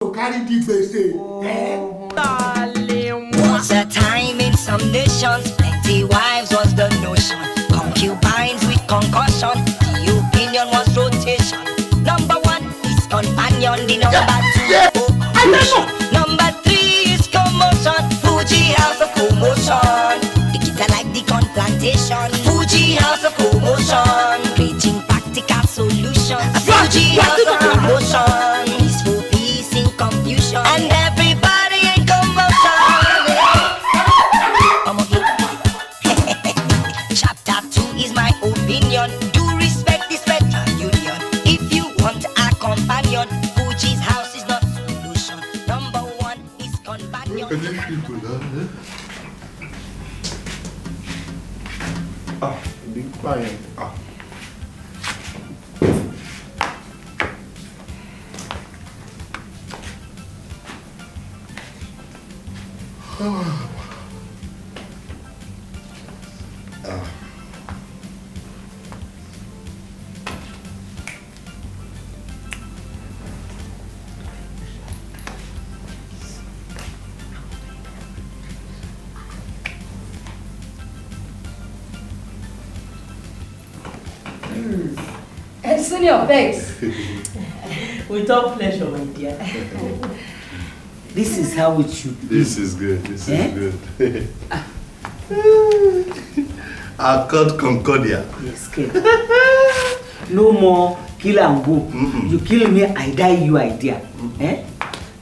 to carry the base. Was a time in some nations, plenty wives was the notion. Concubines with concussion, the opinion was rotation. Number 1 is companion, the number 2 commotion. Number 3 is commotion, Fuji House of commotion. The kids are like the corn plantation, Fuji House of commotion. Preaching practical solutions, Fuji House of commotion. Peaceful peace in confusion, and everybody in commotion. Chapter 2 is my opinion. Do respect this federal union. If you want a companion, Fuji's house is not solution. Number 1 is companion. Be quiet. Senior, thanks. With all pleasure, my dear. This is how it should be. This is good. This is good. I called Concordia. Yes, kid. No more kill and go. You kill me, I die, you idea.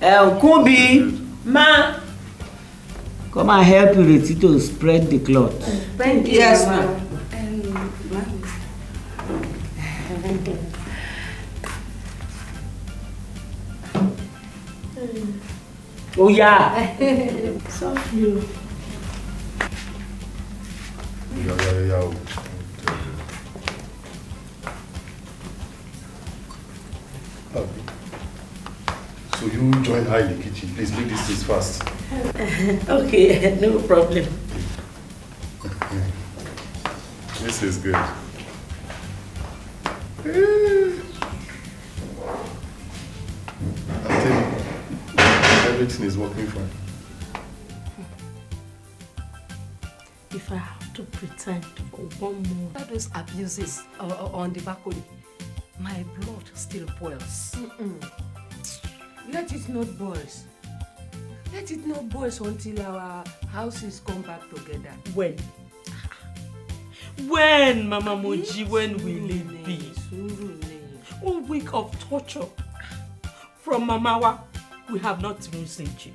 Kobe, ma, come and help Ireti to spread the cloth. Thank you. Yes, ma'am. Oh yeah. Softly. Yeah. So you join her in the kitchen. Please make this things fast. Okay, no problem. This is good. I'm telling you, everything is working fine. If I have to pretend for one more, all those abuses on the balcony, my blood still boils. Let it not boil. Let it not boil until our houses come back together. When, Mama Moji, when will it be? 1 week of torture from Mamawa. We have not even seen Chief.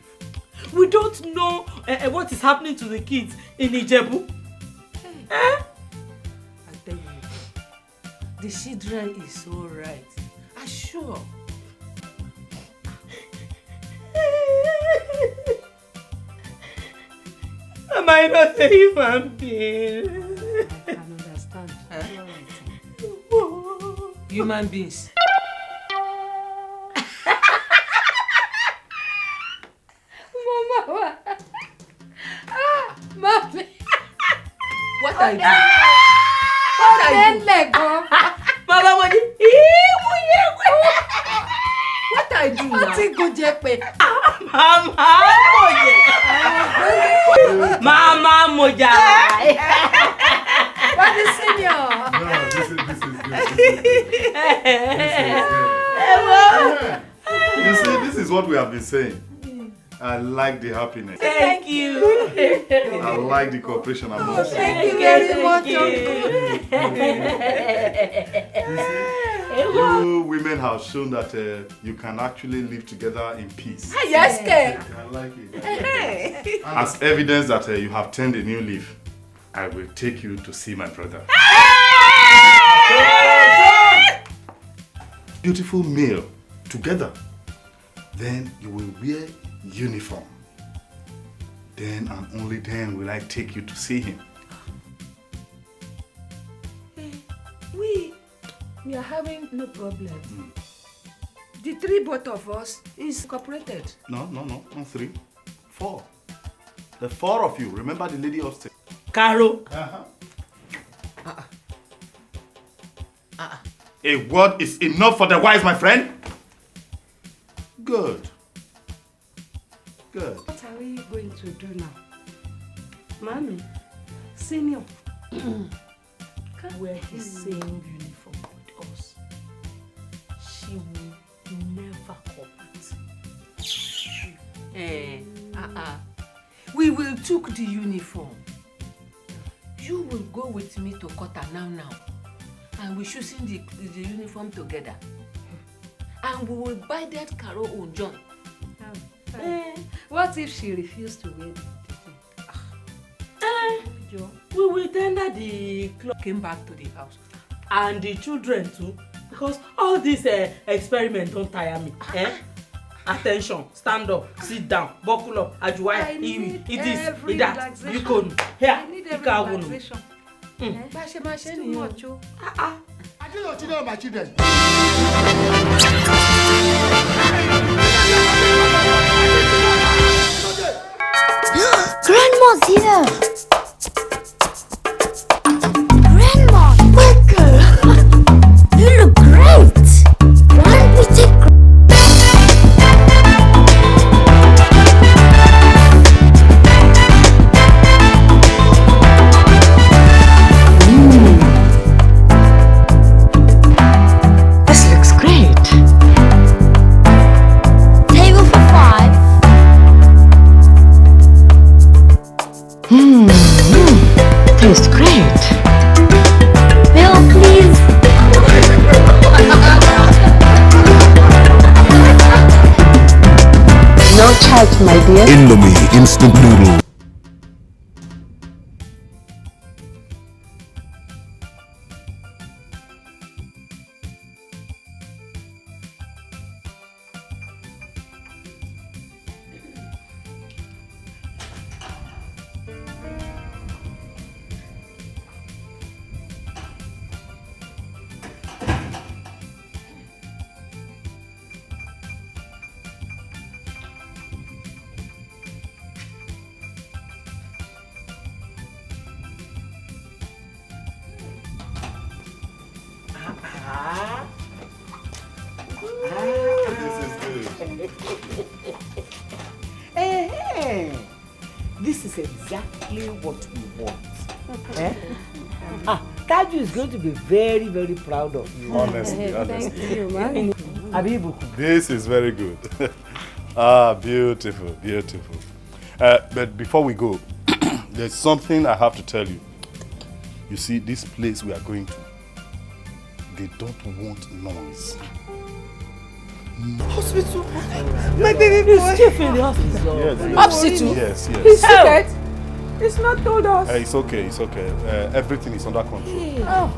We don't know what is happening to the kids in Ijebu. I tell you, the children is so right. I'm sure. Am I not a human being? I can understand. Human beings. Mama. Mommy. What I do? What I do? Mama Moji. What I do now? Mama Moja. What is senior? No, this is good. You see, this is what we have been saying. I like the happiness. Thank you. I like the cooperation amongst you. Thank you very much, You women have shown that you can actually live together in peace. Yes, I like it. As evidence that you have turned a new leaf, I will take you to see my brother. Beautiful meal together. Then you will wear uniform. Then and only then will I take you to see him. We are having no problem. The three both of us is cooperated. No, not 3. 4. The 4 of you. Remember the lady upstairs. Caro. A word is enough for the wise, my friend. Good. Good. What are we going to do now? Mommy, senior, wear the same uniform with us. She will never cooperate. We will took the uniform. You will go with me to Kota now. And we choosing the uniform together. And we will buy that Carol on John. What if she refused to wear the thing? We will tender the cloth Came back to the house. and the children too, because all this experiment don't tire me. Attention, stand up, sit down, buckle up, ajuwaya, eat this, eat that, you can here, I need every relaxation. It's Too much, oh. I do not know my children. Grandma's here! Grandma, you look great! Why don't we take This looks great! Table for 5. Tastes great. Bill, please. No charge, my dear. Indomie instant noodle. This is exactly what we want. Taju is going to be very, very proud of you. Honestly. Abibuku. This is very good. Beautiful. But before we go, there's something I have to tell you. You see, this place we are going to, they don't want noise. Hospital. My baby boy. He's chief in the hospital. Yes. Hospital. Yes. He's sick. He's not told us. It's okay. Everything is under control. Oh,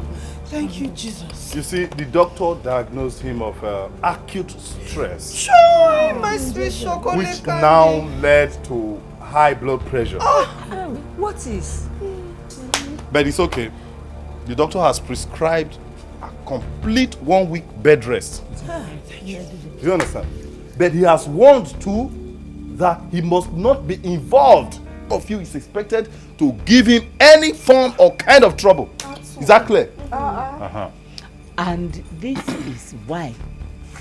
thank you, Jesus. You see, the doctor diagnosed him of acute stress, Sure, my sweet chocolate. which now led to high blood pressure. What is? But it's okay. The doctor has prescribed a complete 1 week bed rest. Do you understand? But he has warned too that he must not be involved. Of you is expected to give him any form or kind of trouble. Is that clear? And this is why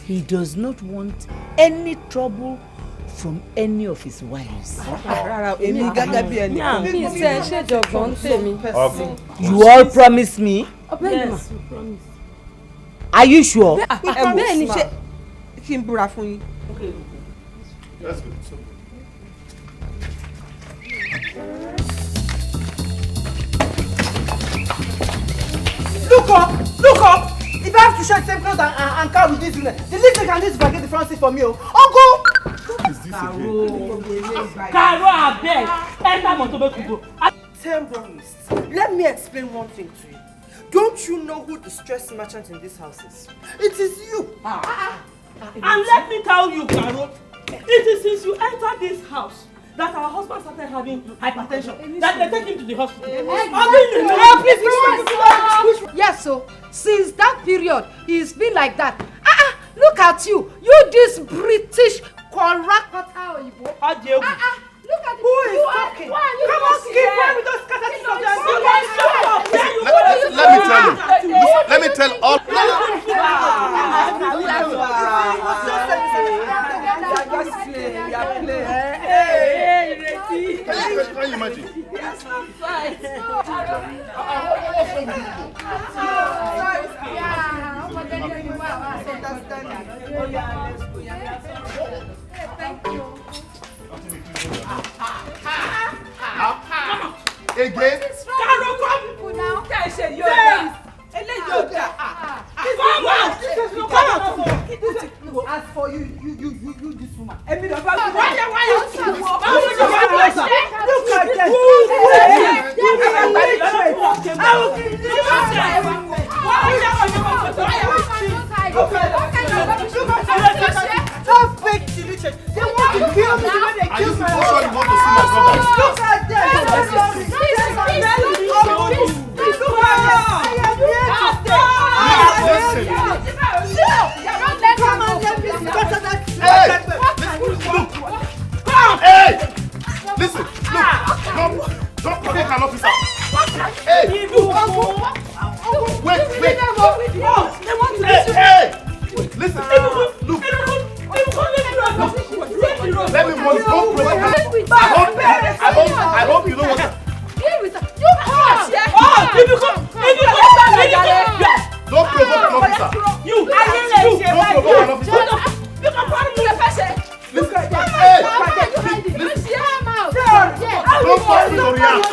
he does not want any trouble from any of his wives. You all promise me? Yes, we promise. Are you sure? That's good. Look up! If I have to share the same clothes and car with this woman, the least they can do is forget the front seat for me. Uncle! What is this again? Caro, abeg, enter motor make we go. Terrorist, let me explain one thing to you. Don't you know who the stress merchant in this house is? It is you. And let me tell you, Caro, it is since you entered this house that our husband started having hypertension, that they take him to the hospital. Yes, so since that period, he's been like that. Look at you. You this British correct. Look at you. Who is talking? Come on, skip where we don't scatter this of Let me tell all. Can you imagine? That's not fine. What's wrong with you? Thank you. Again? Caro, come now. Can say yoga? Yoga. Come on. As for you this woman. Why you? Look at them. Don't fake solution. They want to kill me when they Are you kill my people sure you want to see my brother? Look at them. Hey! Listen, look! Don't provoke an officer! Hey! Wait! Hey! Listen! Look! Let me warn you, don't provoke an officer! I hope you know what... Don't provoke an officer! Don't provoke an officer! Look at that! Hey! Don't force me to react!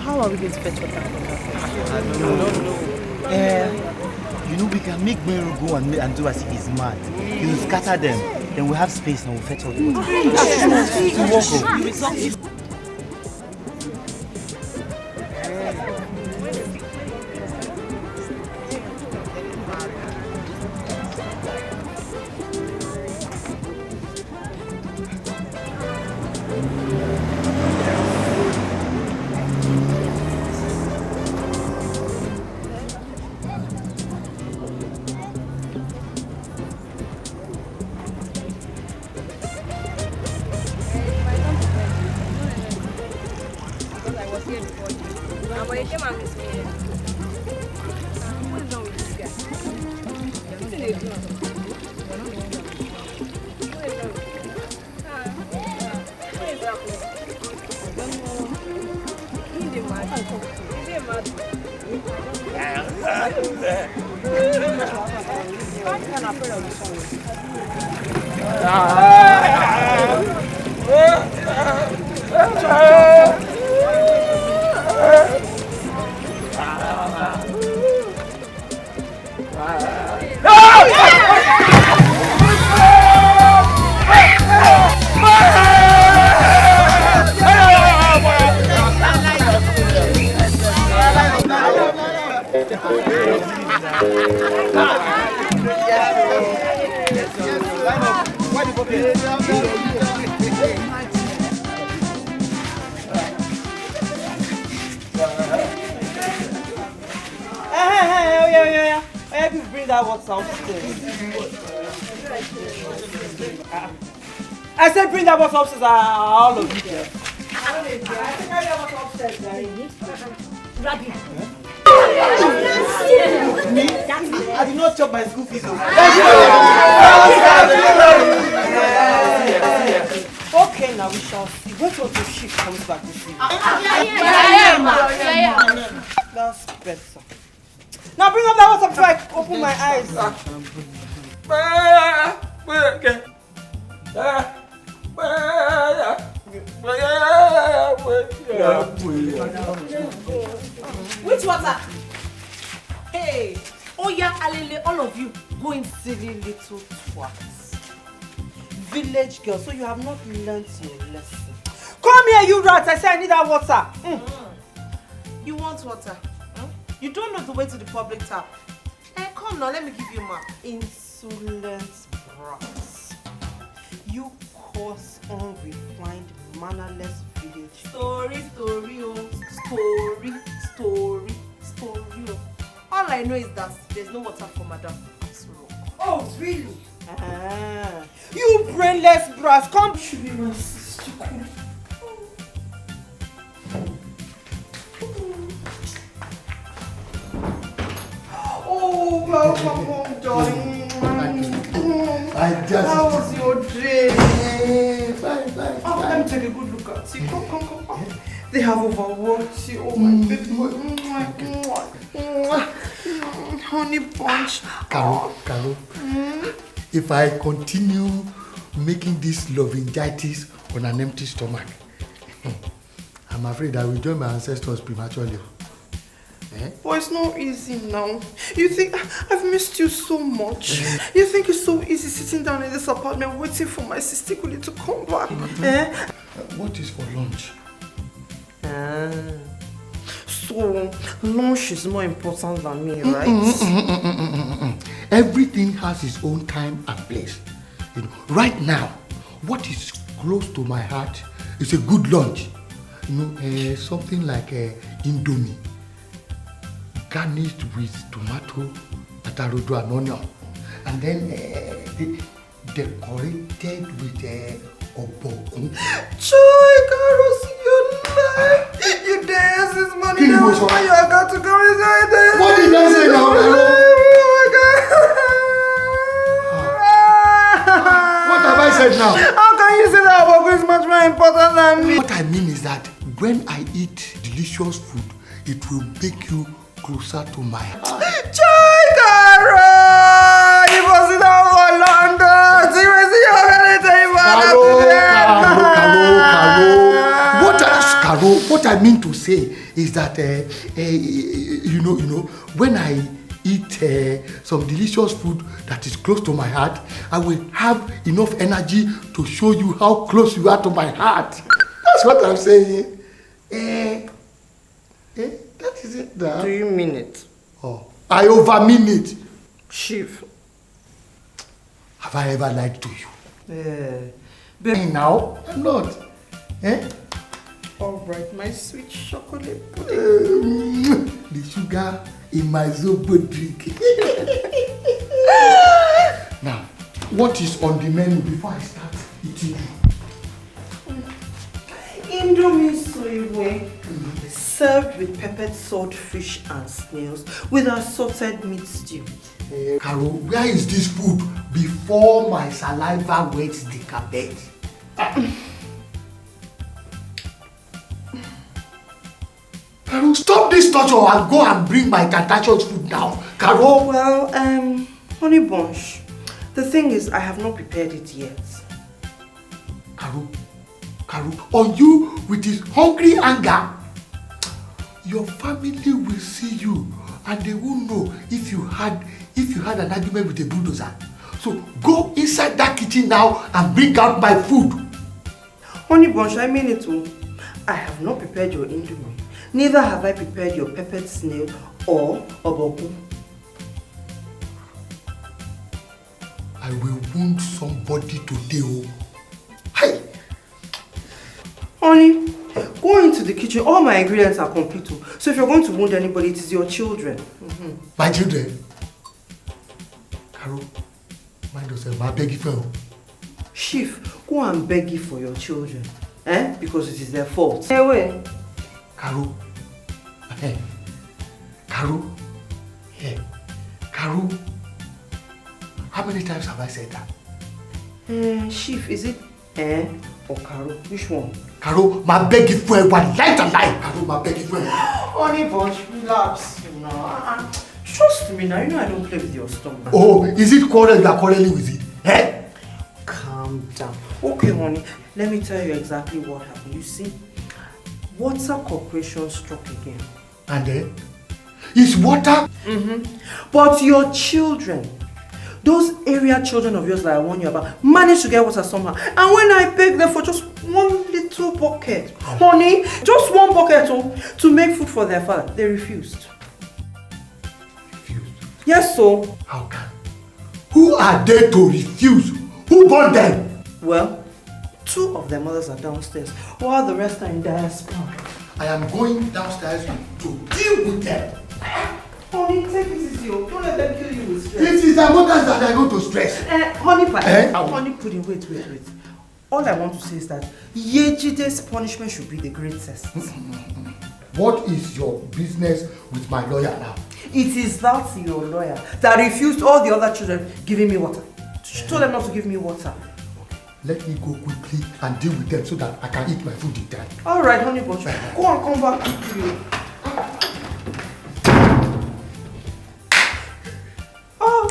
How are we going to fetch water from her? I don't know. You know, we can make Meru go and do as if he's mad. He will scatter them. Then we'll have space and we'll fetch all the water. I said bring that bottle upstairs, all of you there. I did not chop my school fees. Okay, now we shall see. Wait until she comes back to see. That's better. Now bring up that water before I open my eyes. Which water? Hey! Oh yeah, Alele, all of you going silly little twats. Village girl, so you have not learnt your lesson. Come here, you rats! I say I need that water. You want water? Huh? You don't know the way to the public tap. Come now, let me give you my insolent brat. You cause unrefined, mannerless village. Story, oh. Story, oh. All I know is that there's no water for Madam. Oh, really? You brainless brat, come to be my sister. Oh, welcome home, darling. How was your day? Fine. Let me take a good look at you. Come. They have overworked you. Oh, my baby. Honey bunch. Carol, if I continue making this lovingitis on an empty stomach, I'm afraid I will join my ancestors prematurely. But it's not easy now. You think I've missed you so much. You think it's so easy sitting down in this apartment waiting for my Sisticuli to come back. What is for lunch? So lunch is more important than me, right? Everything has its own time and place. You know, right now, what is close to my heart is a good lunch. You know, something like Indomie, garnished with tomato, atarodo and onion, and then decorated with obokun. Joy, Carlos, you lie. You dance this money now. You are got to come inside there. What did I say now? What have I said now? How can you say that obokun is much more important than me? What I mean is that when I eat delicious food, it will make you closer to my heart. Joy, Carol! You must sit down for London. See where you are going to take Carol, what I mean to say is that, you know, when I eat some delicious food that is close to my heart, I will have enough energy to show you how close you are to my heart. That's what I'm saying. That is it now. Do you mean it? Oh, I over-mean it. Chief. Have I ever lied to you? Baby. Now, I'm not. Alright, my sweet chocolate pudding. The sugar in my zobo drink. Now, what is on the menu before I start eating? Indomie soy served with peppered swordfish and snails with assorted meat stew. Carol, where is this food before my saliva wets the carpet? Carol, stop this torture. I'll go and bring my Kardashian's food now. Carol? Well, honey bunch, the thing is I have not prepared it yet. Carol, on you with this hungry anger, your family will see you and they will know if you had an argument with a bulldozer. So go inside that kitchen now and bring out my food. Honey bunch, I mean it too. I have not prepared your indomie. Neither have I prepared your peppered snail or oboku. I will wound somebody today. Oh. Hey! Honey, go into the kitchen. All my ingredients are complete. So if you're going to wound anybody, it is your children. My children? Carol, mind yourself. I beg you for. Chief, go and beg you for your children. Because it is their fault. Hey, wait. Carol. Hey. Carol. Hey. Carol. How many times have I said that? Chief, is it or Carol? Which one? Carol, my beg you for one light and light. Carol, my beg you for. Honey bunch, relax. Trust me now, you know I don't play with your stomach. Oh, is it quarrel you are quarreling with it? Calm down. Okay, honey, let me tell you exactly what happened. You see, Water Corporation struck again. And then? Is water? But your children, those area children of yours that I warned you about, managed to get water somehow. And when I begged them for just one little bucket, honey, just one bucket to make food for their father, they refused. Yes, so. How can? Who are they to refuse? Who born them? Well, 2 of their mothers are downstairs, while the rest are in diaspora. I am going downstairs to deal with them. Honey, take it easy. Don't let them kill you with stress. It is their mothers that are going to stress. Honey pie. Honey pudding, wait. All I want to say is that Yejide's punishment should be the greatest. What is your business with my lawyer now? It is that your lawyer that refused all the other children giving me water. She told them not to give me water. Let me go quickly and deal with them so that I can eat my food in time. Alright, honey butter. Go and come back quickly. Oh.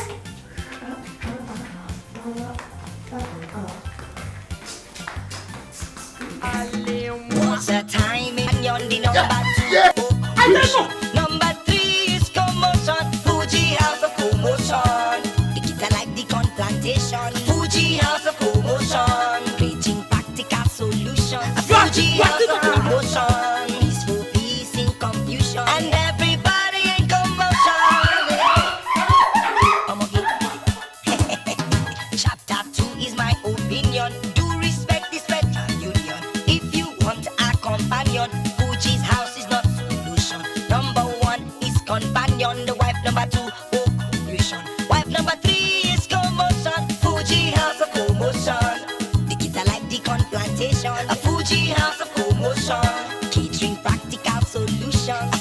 What's the time in your number 2? Yeah. I don't know. Number 3 is commotion. Fuji House of commotion. The kids are like the corn plantation. Fuji House of commotion. Preaching practical solutions. Fuji House of commotion. Peaceful peace in confusion. And everybody in commotion. Chapter 2 is my opinion. Do respect this federal union. If you want a companion, Fuji's house is not solution. Number 1 is companion. The wife number 2, pollution. Wife number 3 is commotion. Fuji house of commotion. The kids are like the corn plantation. A Fuji house of commotion. Catering practical solutions.